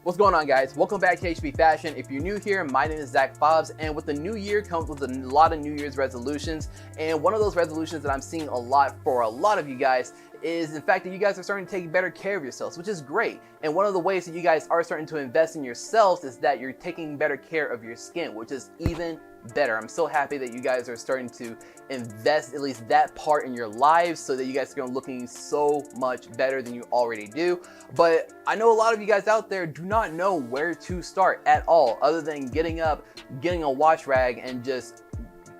What's going on, guys? Welcome back to HB Fashion. If you're new here, my name is Zach Fobbs, and with the new year comes with a lot of New Year's resolutions. And one of those resolutions that I'm seeing a lot for a lot of you guys is, in fact, that you guys are starting to take better care of yourselves, which is great. And one of the ways that you guys are starting to invest in yourselves is that you're taking better care of your skin, which is even better. I'm so happy that you guys are starting to invest at least that part in your lives so that you guys are looking so much better than you already do. But I know a lot of you guys out there do not know where to start at all, other than getting up, getting a wash rag, and just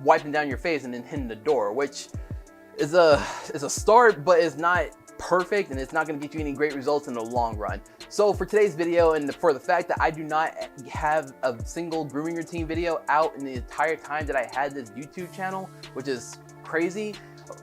wiping down your face and then hitting the door, which is a start, but it's not perfect, and it's not going to get you any great results in the long run. So for today's video, and for the fact that I do not have a single grooming routine video out in the entire time that I had this YouTube channel, which is crazy,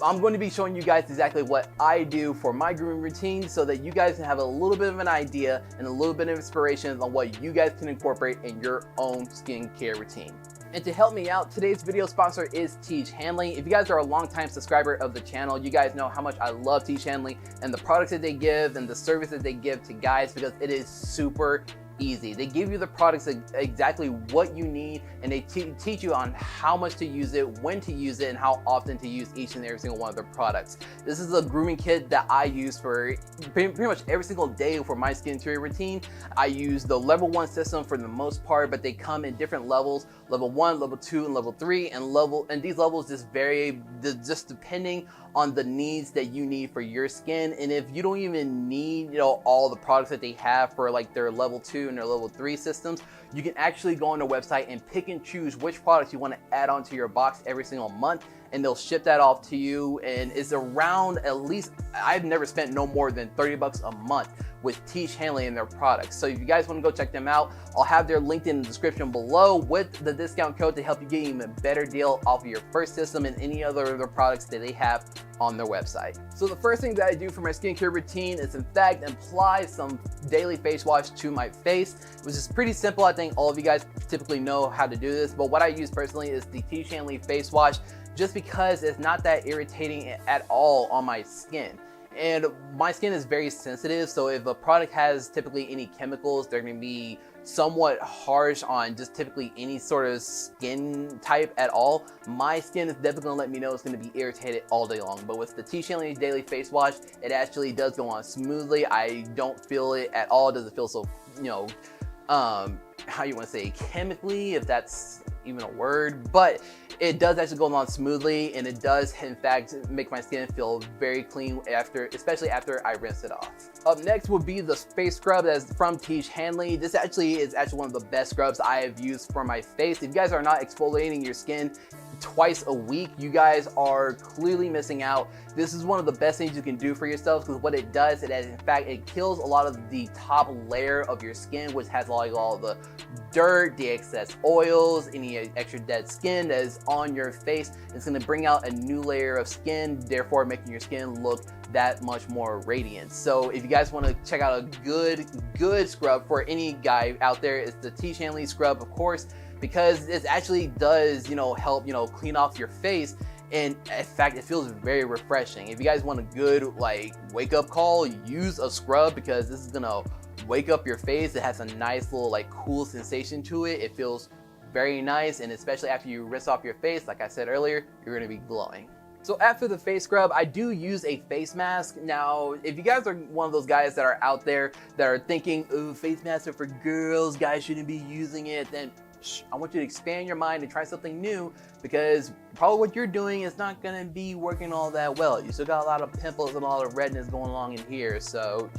I'm going to be showing you guys exactly what I do for my grooming routine so that you guys can have a little bit of an idea and a little bit of inspiration on what you guys can incorporate in your own skincare routine. And to help me out, today's video sponsor is Teach Handling. If you guys are a longtime subscriber of the channel, you guys know how much I love Teach Handling and the products that they give and the service that they give to guys, because it is super easy. They give you the products exactly what you need, and they teach you on how much to use it, when to use it, and how often to use each and every single one of their products. This is a grooming kit that I use for pretty much every single day for my skincare routine. I use the level 1 system for the most part, but they come in different levels: level 1, level 2, and level 3. And these levels just vary just depending on the needs that you need for your skin. And if you don't even need, all the products that they have for like their level 2 and their level 3 systems, you can actually go on their website and pick and choose which products you want to add onto your box every single month, and they'll ship that off to you. And it's around, at least I've never spent no more than $30 a month with Teach Handling and their products. So if you guys want to go check them out, I'll have their link in the description below with the discount code to help you get even a better deal off of your first system and any other of their products that they have on their website. So the first thing that I do for my skincare routine is, in fact, apply some daily face wash to my face, which is pretty simple. I think all of you guys typically know how to do this, but what I use personally is the Teach Handling face wash, just because it's not that irritating at all on my skin. And my skin is very sensitive, so if a product has typically any chemicals, they're going to be somewhat harsh on just typically any sort of skin type at all. My skin is definitely going to let me know it's going to be irritated all day long. But with the Teach Handling Daily Face Wash, it actually does go on smoothly. I don't feel it at all. It doesn't feel so, how you want to say, chemically, if that's even a word, but it does actually go on smoothly, and it does in fact make my skin feel very clean especially after I rinse it off. Up next would be the face scrub that's from Teach Handling. This is actually one of the best scrubs I have used for my face. If you guys are not exfoliating your skin twice a week, you guys are clearly missing out. This is one of the best things you can do for yourself, because what it does, it kills a lot of the top layer of your skin, which has like all the dirt, the excess oils, any extra dead skin that is on your face. It's going to bring out a new layer of skin, therefore making your skin look that much more radiant. So if you guys want to check out a good scrub for any guy out there, it's the Teach Handling scrub, of course, because it actually does, help, clean off your face. And in fact, it feels very refreshing. If you guys want a good wake up call, use a scrub, because this is gonna wake up your face. It has a nice little cool sensation to it. It feels very nice, and especially after you rinse off your face, like I said earlier, you're gonna be glowing. So after the face scrub, I do use a face mask. Now, if you guys are one of those guys that are out there that are thinking, "Ooh, face masks are for girls, guys shouldn't be using it," then I want you to expand your mind and try something new, because probably what you're doing is not going to be working all that well. You still got a lot of pimples and a lot of redness going along in here, so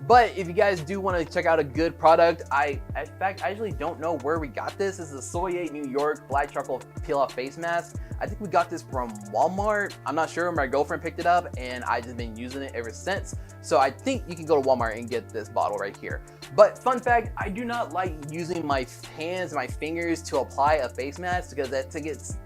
But if you guys do want to check out a good product, in fact, I actually don't know where we got this. This is a Soy 8 New York Black Charcoal Peel Off Face Mask. I think we got this from Walmart. I'm not sure. My girlfriend picked it up, and I've just been using it ever since. So I think you can go to Walmart and get this bottle right here. But fun fact, I do not like using my hands and my fingers to apply a face mask, because that gets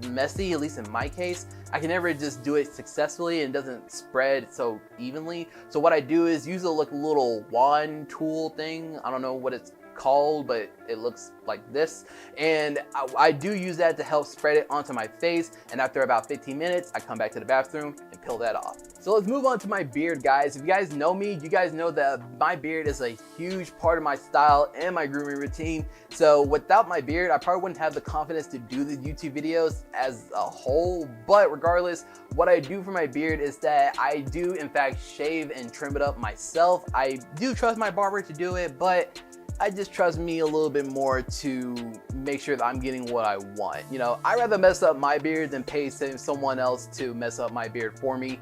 messy, at least in my case. I can never just do it successfully, and it doesn't spread so evenly. So what I do is use a little wand tool thing. I don't know what it's called, but it looks like this. And I do use that to help spread it onto my face. And after about 15 minutes, I come back to the bathroom and peel that off. So let's move on to my beard, guys. If you guys know me, you guys know that my beard is a huge part of my style and my grooming routine. So without my beard, I probably wouldn't have the confidence to do the YouTube videos as a whole. But regardless, what I do for my beard is that I do in fact shave and trim it up myself. I do trust my barber to do it, but I just trust me a little bit more to make sure that I'm getting what I want. You know, I'd rather mess up my beard than pay someone else to mess up my beard for me.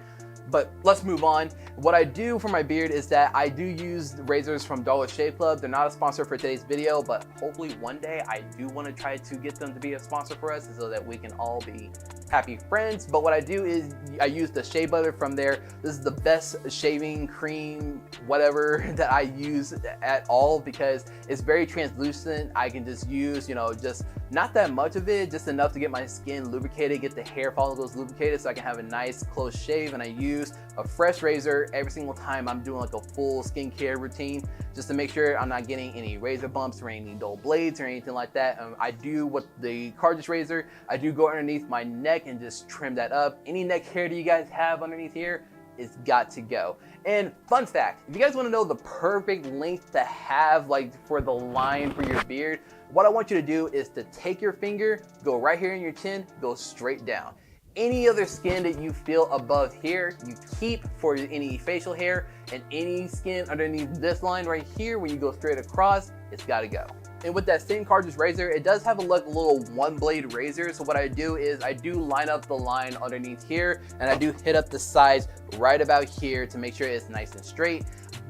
But let's move on. What I do for my beard is that I do use razors from Dollar Shave Club. They're not a sponsor for today's video, but hopefully one day I do want to try to get them to be a sponsor for us so that we can all be happy friends. But what I do is I use the shea butter from there. This is the best shaving cream, whatever, that I use at all because it's very translucent. I can just use, you know, just not that much of it, just enough to get my skin lubricated, get the hair follicles lubricated so I can have a nice close shave. And I use a fresh razor every single time I'm doing like a full skincare routine just to make sure I'm not getting any razor bumps or any dull blades or anything like that. I do with the cartridge razor, I do go underneath my neck and just trim that up. Any neck hair that you guys have underneath here, it's got to go. And fun fact, if you guys want to know the perfect length to have like for the line for your beard, what I want you to do is to take your finger, go right here in your chin, go straight down. Any other skin that you feel above here, you keep for any facial hair, and any skin underneath this line right here, when you go straight across, it's gotta go. And with that same cartridge razor, it does have a little one blade razor. So what I do is I do line up the line underneath here, and I do hit up the sides right about here to make sure it's nice and straight.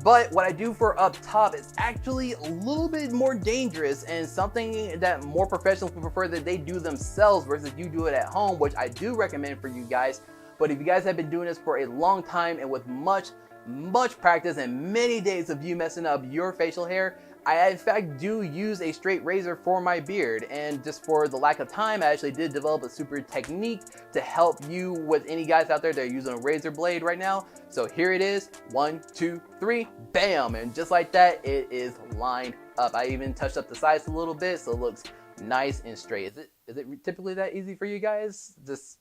But what I do for up top is actually a little bit more dangerous and something that more professionals would prefer that they do themselves versus you do it at home, which I do recommend for you guys. But if you guys have been doing this for a long time and with much practice and many days of you messing up your facial hair, I in fact do use a straight razor for my beard. And just for the lack of time, I actually did develop a super technique to help you with any guys out there that are using a razor blade right now. So here it is, 1, 2, 3, bam, and just like that, it is lined up. I even touched up the sides a little bit so it looks nice and straight. Is it typically that easy for you guys? Just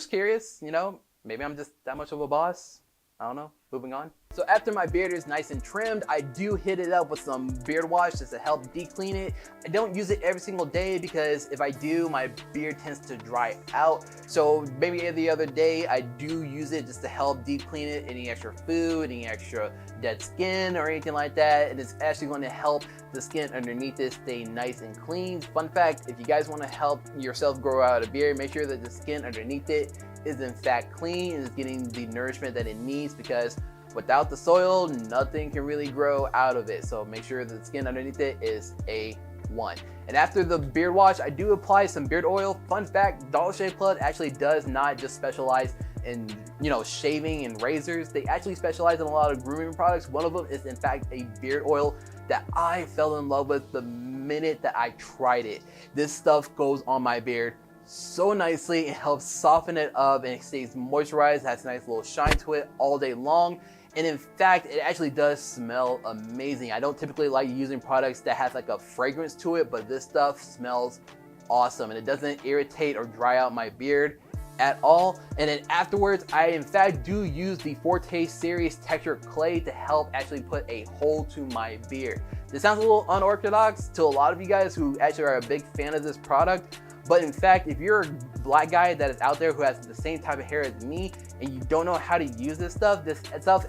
curious, you know, maybe I'm just that much of a boss. I don't know, moving on. So after my beard is nice and trimmed, I do hit it up with some beard wash just to help de-clean it. I don't use it every single day because if I do, my beard tends to dry out. So maybe every other day, I do use it just to help de-clean it, any extra food, any extra dead skin or anything like that. And it's actually going to help the skin underneath it stay nice and clean. Fun fact, if you guys want to help yourself grow out a beard, make sure that the skin underneath it is in fact clean and is getting the nourishment that it needs, because without the soil, nothing can really grow out of it. So make sure that the skin underneath it is A1. And after the beard wash, I do apply some beard oil. Fun fact, Dollar Shave Club actually does not just specialize in, you know, shaving and razors. They actually specialize in a lot of grooming products. One of them is in fact a beard oil that I fell in love with the minute that I tried it. This stuff goes on my beard so nicely. It helps soften it up and it stays moisturized, has a nice little shine to it all day long. And in fact, it actually does smell amazing. I don't typically like using products that have like a fragrance to it, but this stuff smells awesome and it doesn't irritate or dry out my beard at all. And then afterwards, I in fact do use the Forte series textured clay to help actually put a hold to my beard. This sounds a little unorthodox to a lot of you guys who actually are a big fan of this product. But in fact, if you're a black guy that is out there who has the same type of hair as me and you don't know how to use this stuff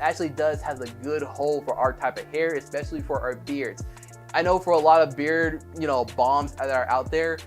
actually does have a good hold for our type of hair, especially for our beards. I know for a lot of beard, you know, balms that are out there,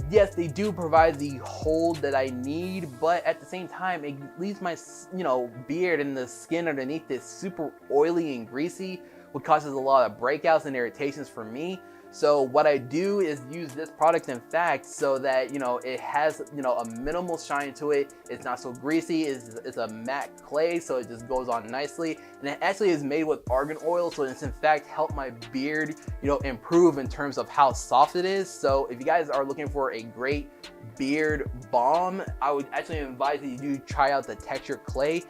yes, they do provide the hold that I need, but at the same time, it leaves my, you know, beard and the skin underneath it super oily and greasy, which causes a lot of breakouts and irritations for me. So what I do is use this product in fact so that, you know, it has, you know, a minimal shine to it. It's not so greasy. It's a matte clay, so it just goes on nicely. And it actually is made with argan oil, so it's in fact helped my beard, you know, improve in terms of how soft it is. So if you guys are looking for a great beard balm, I would actually advise that you do try out the textured clay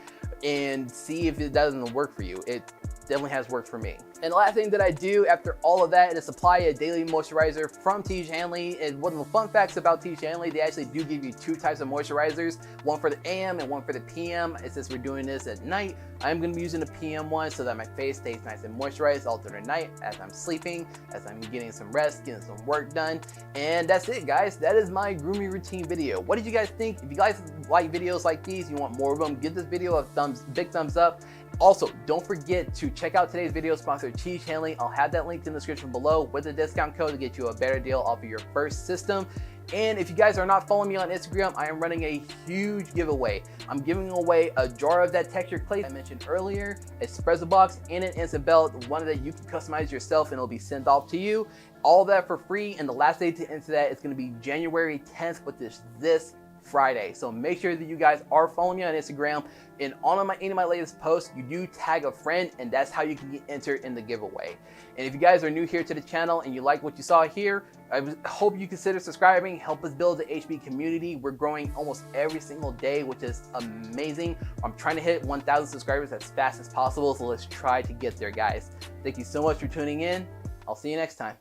and see if it doesn't work for you. definitely has worked for me. And the last thing that I do after all of that is apply a daily moisturizer from T. Hanley. And one of the fun facts about T. Hanley, they actually do give you 2 types of moisturizers, one for the AM and one for the PM. And since we're doing this at night, I'm going to be using the PM one so that my face stays nice and moisturized all through the night as I'm sleeping, as I'm getting some rest, getting some work done. And that's it, guys. That is my grooming routine video. What did you guys think? If you guys like videos like these, you want more of them, give this video a big thumbs up. Also, don't forget to check out today's video sponsor, T. Hanley. I'll have that linked in the description below with a discount code to get you a better deal off of your first system. And if you guys are not following me on Instagram, I am running a huge giveaway. I'm giving away a jar of that textured clay I mentioned earlier, a espresso box, and an instant belt, one that you can customize yourself and it'll be sent off to you. All that for free, and the last day to enter that is going to be January 10th, which is this Friday. So make sure that you guys are following me on Instagram, and on any of my latest posts, you do tag a friend, and that's how you can get entered in the giveaway. And if you guys are new here to the channel and you like what you saw here, I hope you consider subscribing, help us build the HB community. We're growing almost every single day, which is amazing. I'm trying to hit 1,000 subscribers as fast as possible, so let's try to get there, guys. Thank you so much for tuning in. I'll see you next time.